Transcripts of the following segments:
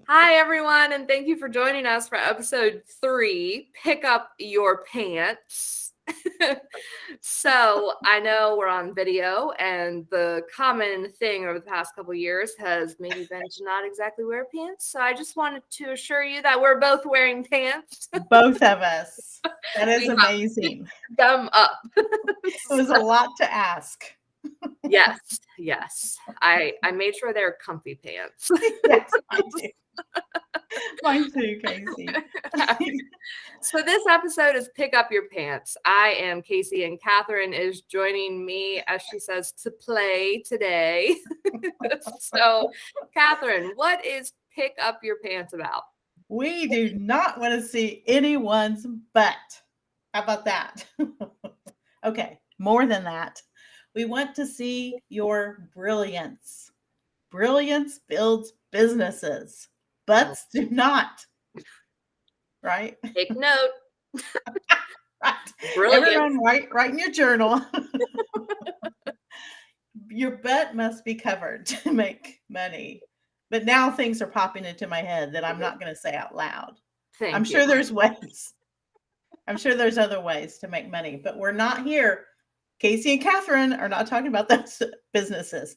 Hi, everyone, and thank you for joining us for episode 3, Pick Up Your Pants. So I know we're on video, and the common thing over the past couple years has maybe been to not exactly wear pants. So I just wanted to assure you that we're both wearing pants. Both of us. That is We have amazing. them up. It was a lot to ask. Yes. I made sure they're comfy pants. Yes, I do. Mine too, Casey. So this episode is Pick Up Your Pants. I am Casey, and Catherine is joining me, as she says, to play today. So, Catherine, what is Pick Up Your Pants about? We do not want to see anyone's butt. How about that? Okay, more than that. We want to see your brilliance. Brilliance builds businesses. Butts do not. Right? Take note. Right. Brilliant. Everyone write in your journal. Your butt must be covered to make money. But now things are popping into my head that I'm not going to say out loud. I'm sure there's ways. I'm sure there's other ways to make money, but we're not here. Casey and Catherine are not talking about those businesses.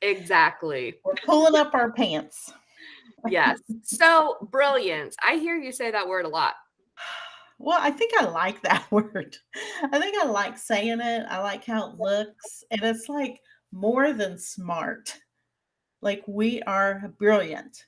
Exactly. We're pulling up our pants. Yes. So, brilliance. I hear you say that word a lot. Well, I think I like that word. I think I like saying it. I like how it looks. And it's like more than smart. Like we are brilliant.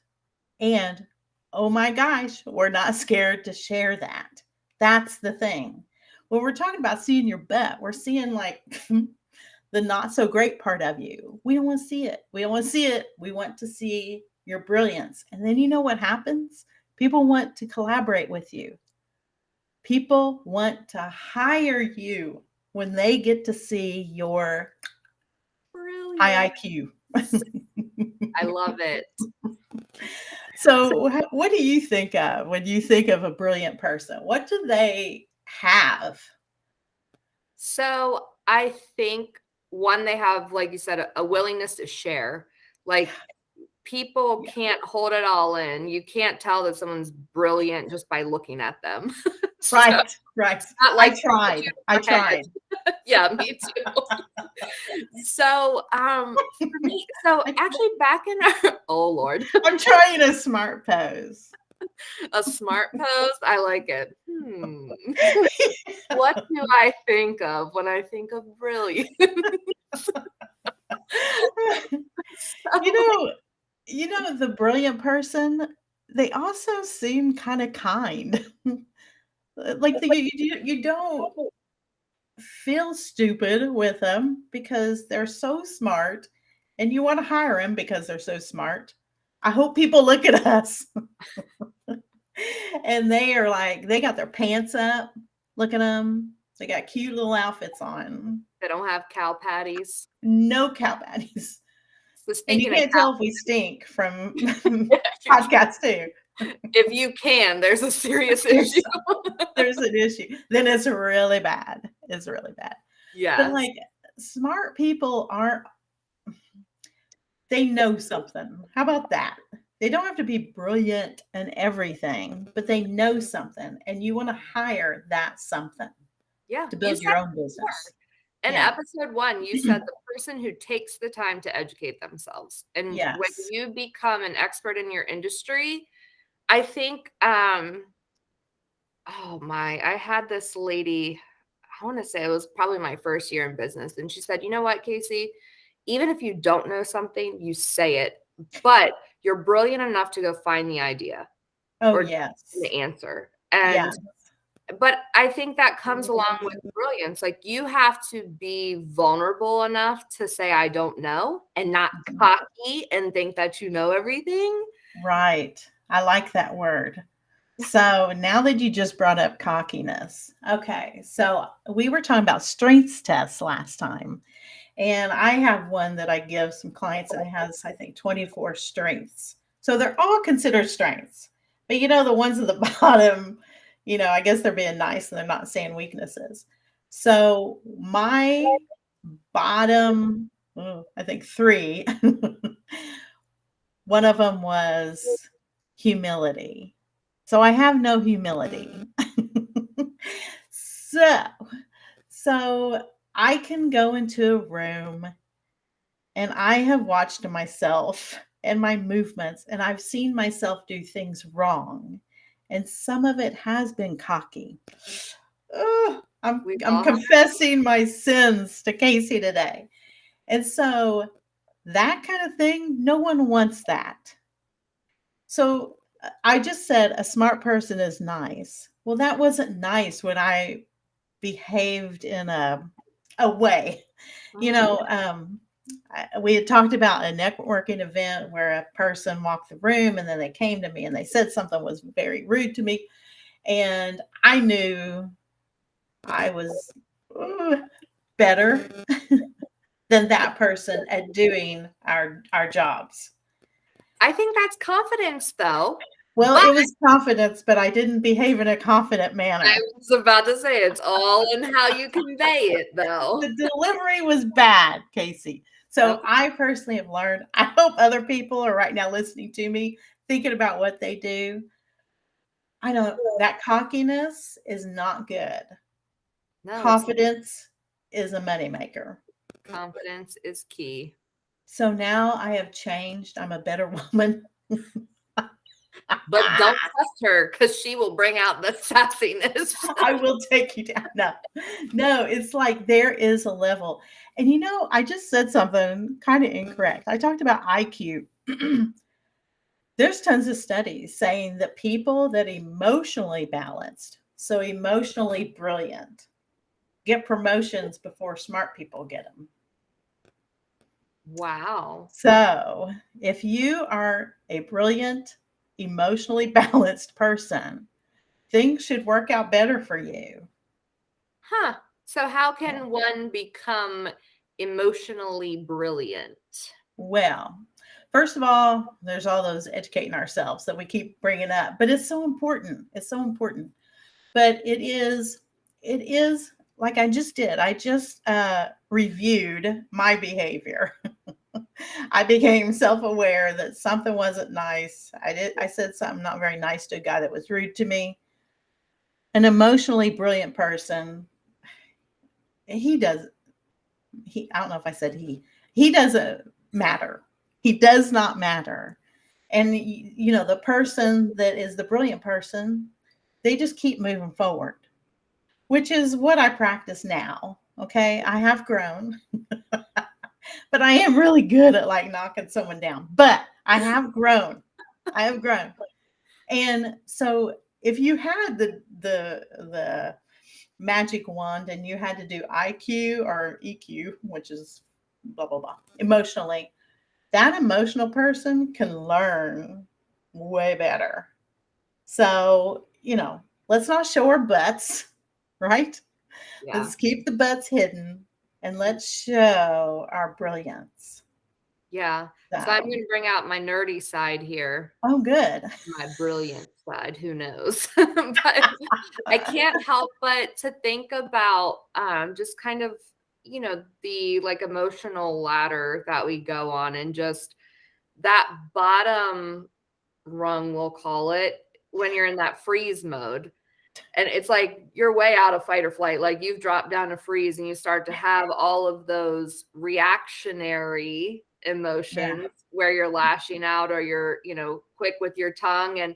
And oh my gosh, we're not scared to share that. That's the thing. When we're talking about seeing your butt, we're seeing like the not so great part of you. We don't want to see it. We don't want to see it. We want to see your brilliance. And then you know what happens? People want to collaborate with you. People want to hire you when they get to see your high IQ. I love it. So, what do you think of when you think of a brilliant person? What do they have? So, I think one, they have, like you said, a willingness to share. Like, people can't hold it all in. You can't tell that someone's brilliant just by looking at them. Right. Like I tried. Yeah, me too. So, for me, actually back in oh Lord. I'm trying a smart pose. A smart pose? I like it. What do I think of when I think of brilliance? You know, the brilliant person, they also seem kind of kind. Like you don't feel stupid with them because they're so smart and you want to hire them because they're so smart. I hope people look at us and they are like, they got their pants up. Look at them. They got cute little outfits on. They don't have cow patties. No cow patties. So and you can't tell if we stink from podcasts too. If you can, there's a serious issue. There's an issue. Then it's really bad. It's really bad. Yeah. But like smart people they know something. How about that? They don't have to be brilliant and everything, but they know something and you want to hire that something. Yeah. To build your own business. In episode 1, you said the person who takes the time to educate themselves. And when you become an expert in your industry, I think, I had this lady, I want to say it was probably my first year in business. And she said, you know what, Casey, even if you don't know something, you say it, but you're brilliant enough to go find the idea. Oh, yes. The answer. And but I think that comes along with brilliance. Like you have to be vulnerable enough to say, I don't know, and not cocky and think that you know everything. Right. I like that word. So now that you just brought up cockiness. Okay. So we were talking about strengths tests last time. And I have one that I give some clients and it has, I think, 24 strengths. So they're all considered strengths. But the ones at the bottom, I guess they're being nice and they're not saying weaknesses. So my bottom, I think 3 One of them was humility. So I have no humility. so, so I can go into a room and I have watched myself and my movements, and I've seen myself do things wrong. And some of it has been cocky. Ugh, We've I'm all had confessing my sins to Casey today. And so that kind of thing, no one wants that. So I just said a smart person is nice. Well, that wasn't nice when I behaved in a way. You mhm. know, we had talked about a networking event where a person walked the room and then they came to me and they said something was very rude to me. And I knew I was better than that person at doing our jobs. I think that's confidence, though. Well, But it was confidence, but I didn't behave in a confident I manner. was about to say it's all in how you convey it, though. The delivery was bad, Casey. So Okay. I personally have learned. I hope other people are right now listening to me, thinking about what they do. I don't, that cockiness is not good. No, it's Confidence is a moneymaker. confidence is key. So now I have changed. I'm a better woman. But don't trust her because she will bring out the sassiness. I will take you down. No, no, it's like there is a level. And I just said something kind of incorrect. I talked about IQ. There's tons of studies saying that people that emotionally balanced, so emotionally brilliant, get promotions before smart people get them. Wow. So if you are a brilliant, emotionally balanced person, things should work out better for you. Huh. So, how Yeah. can one become emotionally brilliant? Well, first of all, there's all those educating ourselves that we keep bringing up, but it's so important. It's so important. But it is like I just did. I just reviewed my behavior. I became self-aware that something wasn't nice. I said something not very nice to a guy that was rude to me. An emotionally brilliant person, he does he I don't know if I said he doesn't matter. He does not matter. And the person that is the brilliant person, they just keep moving forward, which is what I practice now. Okay, I have grown, but I am really good at like knocking someone down. But I have grown. I have grown. And so if you had the magic wand and you had to do IQ or EQ, which is blah blah blah, emotionally, that emotional person can learn way better. So, let's not show our butts, right? Yeah. Let's keep the butts hidden and let's show our brilliance. Yeah. So, I'm going So, to bring out my nerdy side here. oh, good. My brilliant side, who knows? But I can't help but to think about just kind of, the like emotional ladder that we go on and just that bottom rung, we'll call it, when you're in that freeze mode. And it's like you're way out of fight or flight. Like you've dropped down to freeze and you start to have all of those reactionary Yeah. emotions where you're lashing out or you're, quick with your tongue. And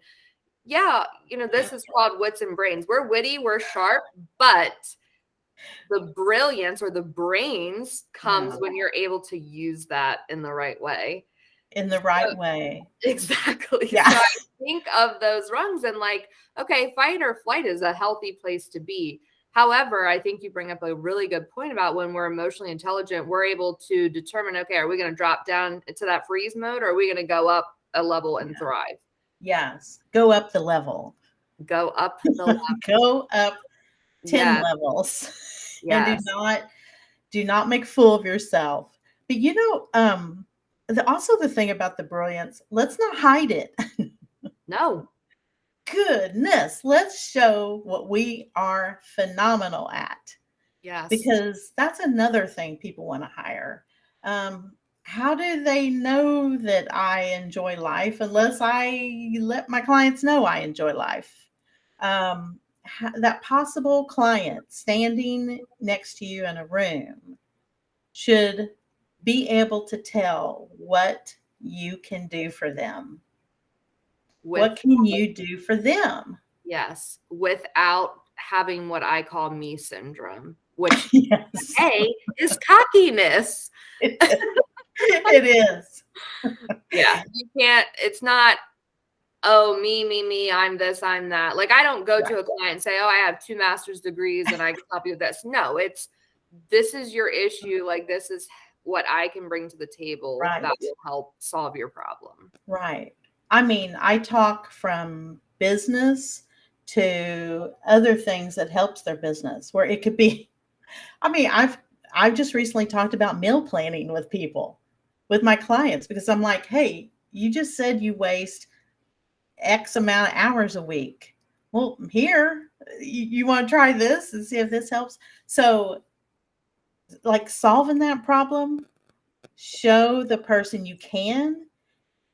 yeah, this is called wits and brains. We're witty, we're sharp, but the brilliance or the brains comes Yeah. when you're able to use that in the right way. In the right way. Exactly. So Yeah. I think of those rungs and like, okay, fight or flight is a healthy place to be. However, I think you bring up a really good point about when we're emotionally intelligent, we're able to determine, okay, are we going to drop down into that freeze mode or are we going to go up a level and Yeah. thrive? Yes. Go up the level. Go up the level. Go up 10 Yes, levels and do yes. not do not make a fool of yourself. But also the thing about the brilliance, let's not hide it. No. Goodness, let's show what we are phenomenal at Yes. because that's another thing people want to hire. Um, how do they know that I enjoy life unless I let my clients know I enjoy life? That possible client standing next to you in a room should be able to tell what you can do for them. with What can you do for them? yes, without having what I call me syndrome, which Yes, A is cockiness. it is. It is. Yeah, you can't, it's not, oh, me, I'm this, I'm that. Like, I don't go Right, to a client and say, oh, I have 2 master's degrees and I can help you with this. No, it's this is your issue. Like, this is what I can bring to the table that right, will help solve your problem. right. I mean, I talk from business to other things that helps their business, where it could be, I mean, I've just recently talked about meal planning with people, with my clients, because I'm like, "Hey, you just said you waste X amount of hours a week. Well, here, you want to try this and see if this helps?" So, like, solving that problem, show the person you can,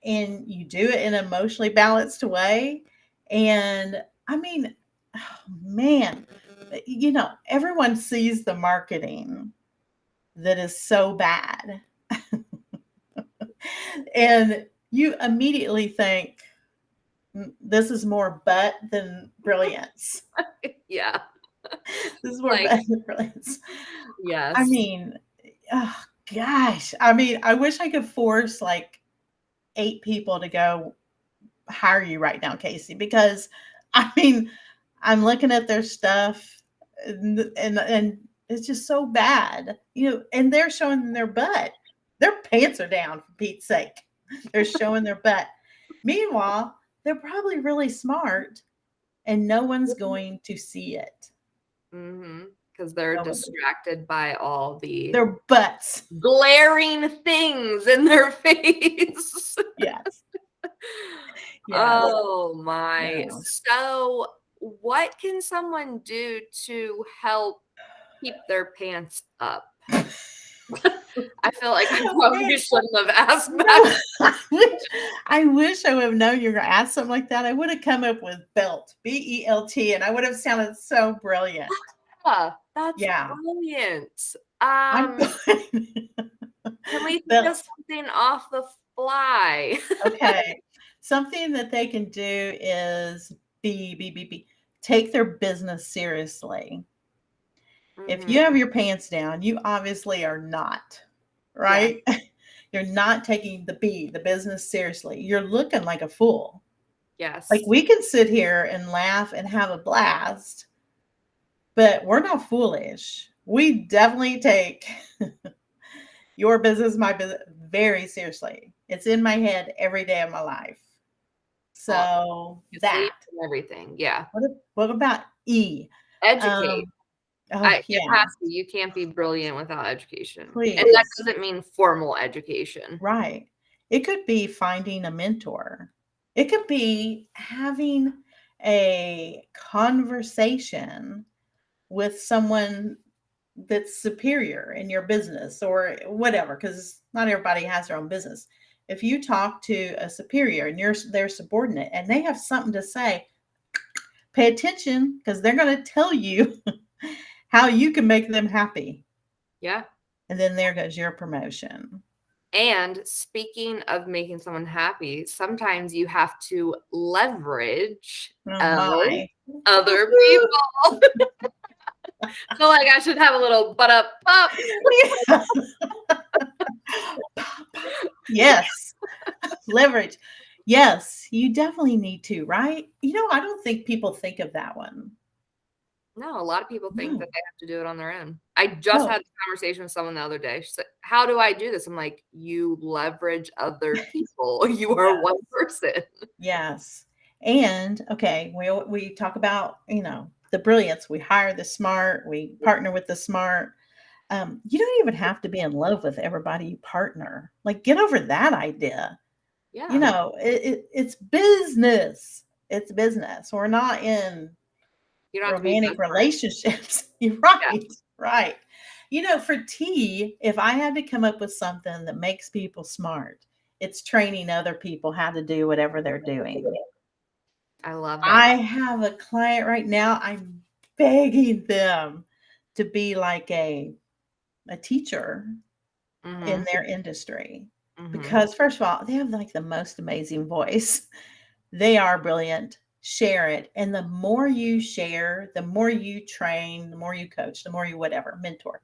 and you do it in an emotionally balanced way. And I mean, oh, man, everyone sees the marketing that is so bad. And you immediately think, this is more butt than brilliance. Yeah. This is more Like, butt than brilliance. I yes. mean, oh gosh. I mean, I wish I could force like 8 people to go hire you right now, Casey, because I mean, I'm looking at their stuff and it's just so bad. And they're showing their butt. Their pants are down, for Pete's sake. They're showing their butt. Meanwhile, they're probably really smart and no one's going to see it. Because they're No one. distracted by all the Their butts. glaring things in their face. Yes. Yes. Oh my. No. So, what can someone do to help keep their pants up? I feel like I probably shouldn't have asked that. No, I wish I would have known you were gonna ask something like that. I would have come up with belt, BELT, and I would have sounded so brilliant. Yeah, that's Yeah. brilliant. I'm Can we think of belt. something off the fly? Okay. Something that they can do is take their business seriously. If you Mhm. have your pants down, you obviously are not, Yeah. right? You're not taking the business seriously. You're looking like a fool. Like, Yes. we can sit here and laugh and have a blast, but we're not foolish. We definitely take your business, my business very seriously. It's in my head every day of my life. Well, So it's lead that. and everything. Yeah. What about E? Educate. Um, oh It yeah, has to. You can't be brilliant without education. And that please. doesn't mean formal education. Right. It could be finding a mentor. It could be having a conversation with someone that's superior in your business or whatever, because not everybody has their own business. If you talk to a superior and you're their subordinate and they have something to say, pay attention because they're going to tell you how you can make them happy. Yeah. And then there goes your promotion. And speaking of making someone happy, sometimes you have to leverage Oh my. other people. So, like, I should have a little butt up pop. Yes. Leverage. Yes, you definitely need to, right? I don't think people think of that one. No, a lot of people think that No, they have to do it on their own. I just no. had a conversation with someone the other day. She said, "How do I do this?" I'm like, "You leverage other people. You are one Yes. person." Yes. And okay, we talk about, the brilliance. We hire the smart, we partner with the smart. You don't even have to be in love with everybody you partner. Like, get over that idea. Yeah. It's business. It's business. We're not in You don't have to be romantic best friends. relationships. You're Yeah. right. Right. For T, if I had to come up with something that makes people smart, it's training other people how to do whatever they're doing. I love I that. have a client right now, I'm begging them to be like a teacher in Mhm. their industry. Mhm. Because first of all, they have like the most amazing voice. They are brilliant. Share it. And the more you share, the more you train, the more you coach, the more you whatever, mentor,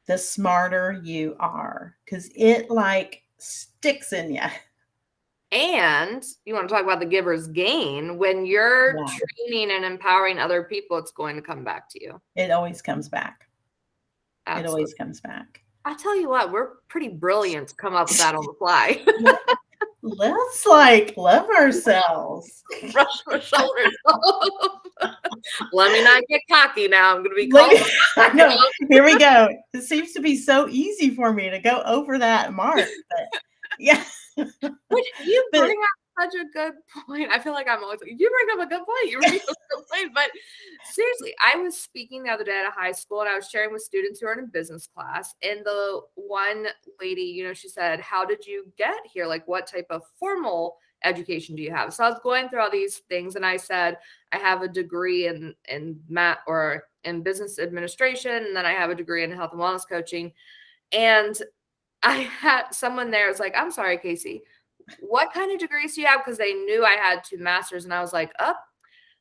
the smarter you are. Cause it like sticks in you. And you want to talk about the giver's gain. When you're Yeah. training and empowering other people, it's going to come back to you. It always comes back. It Absolutely. always comes back. I tell you what, we're pretty brilliant to come up with that on the fly. Let's like love ourselves. Brush my shoulders off. Let me not get cocky now. I'm going to be Like, calm. I know. Here we go. It seems to be so easy for me to go over that mark, but yeah. Which you But bring up such a good point. I feel like I'm always like, you bring up a good point. You bring up a good point. But seriously, I was speaking the other day at a high school and I was sharing with students who are in a business class. And the one lady, she said, how did you get here? Like, what type of formal education do you have? So I was going through all these things and I said, I have a degree in math or in business administration, and then I have a degree in health and wellness coaching. And I had someone there was like, I'm sorry, Casey, what kind of degrees do you have? Because they knew I had 2 masters. And I was like,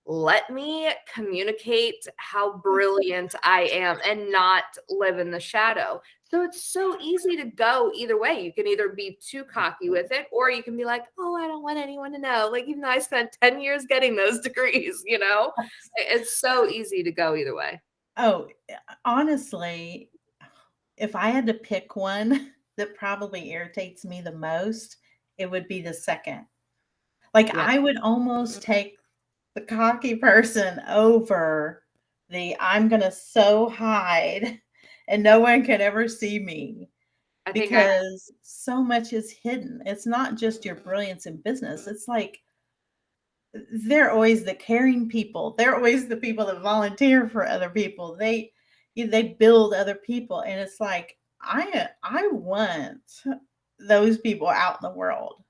let me communicate how brilliant I am and not live in the shadow. So it's so easy to go either way. You can either be too cocky with it, or you can be like, oh, I don't want anyone to know. Like, even though I spent 10 years getting those degrees, it's so easy to go either way. oh, honestly, if I had to pick one that probably irritates me the most, it would be the second. Like Yeah. I would almost take the cocky person over the I'm gonna so hide and no one can ever see me I think I, because so much is hidden. It's not just your brilliance in business. It's like they're always the caring people. They're always the people that volunteer for other people. They build other people, and it's like I want those people out in the world.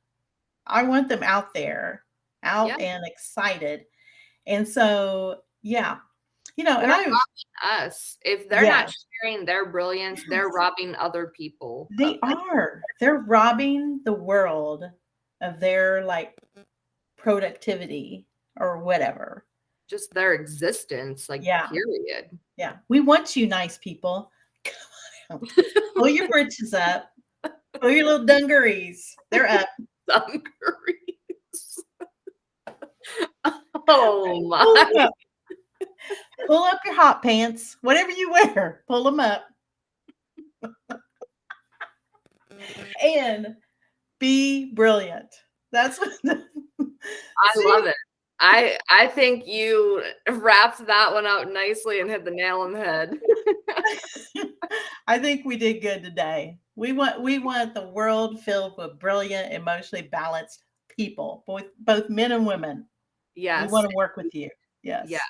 I want them out there, yeah, out and excited. And so, yeah, and they're I robbing us. If they're not yes, sharing their brilliance, they're yes, robbing other people of they are. They're robbing the world of their like productivity or whatever. just their existence, like, Yeah. period. Yeah, we want you nice people. Come on. Pull your britches up. Pull your little dungarees. They're up. Dungarees. Oh Pull my. them up. Pull up your hot pants. Whatever you wear, pull them up. And be brilliant. That's what I love see. it. I think you wrapped that one out nicely and hit the nail on the head. I think we did good today. We want the world filled with brilliant, emotionally balanced people, both men and women. We Yes, want to work with you. yes. Yes.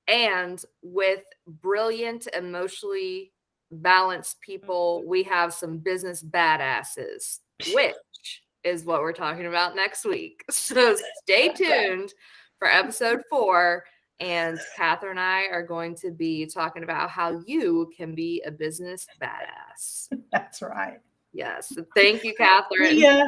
And with brilliant, emotionally balanced people, we have some business badasses, which is what we're talking about next week. So stay tuned for episode 4. And Catherine and I are going to be talking about how you can be a business badass. That's right. Yes. So thank you, See Catherine. ya.